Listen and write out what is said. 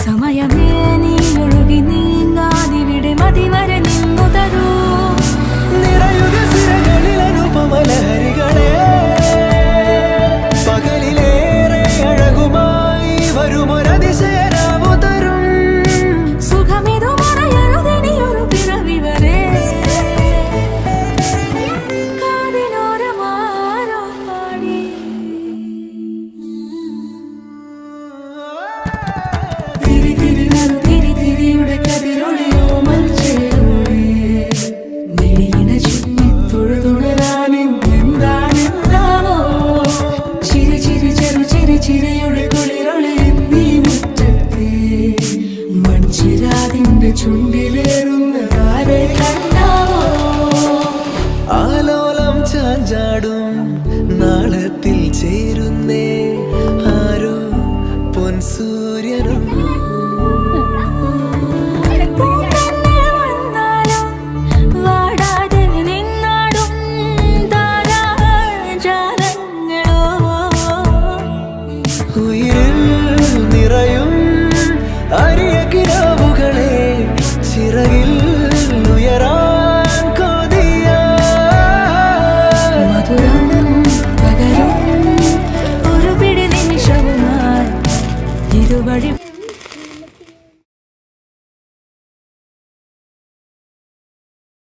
സമയമേ നീ ഒഴുകി നീങ്ങാതിവിടെ മതിവരെ നിന്നു തരൂ. നിറയുക സിരകളിൽ അനുപമലഹരികളെ, പകലിലേറെ അഴകുമായി വരുമൊരതിശയരാവു തരും. സുഖമിതു മറയരുതിനിയൊരു പിറവി വരെ. കാതിനോരമാരോ പാടി തിരി തിരി നറു തിരി തിരിയുടെ കതിരൊളിയോ മൽച്ചേരോടെ മിഴിയിണ ചുറ്റി തൊഴുതുണരാനെന്താണെന്താവോ. ചിരി ചിരി ചെറു ചിരി ചിരിയുടെ കുളിരൊളി നീ മുറ്റത്തെ മൺചിരാതിന്റെ ചുണ്ടിലേറുന്നതാരെ കണ്ടാവോ. ആലോലം ചാഞ്ചാടും നാളത്തിൽ ചേരുന്നേ ആരോ പൊൻസൂര്യനും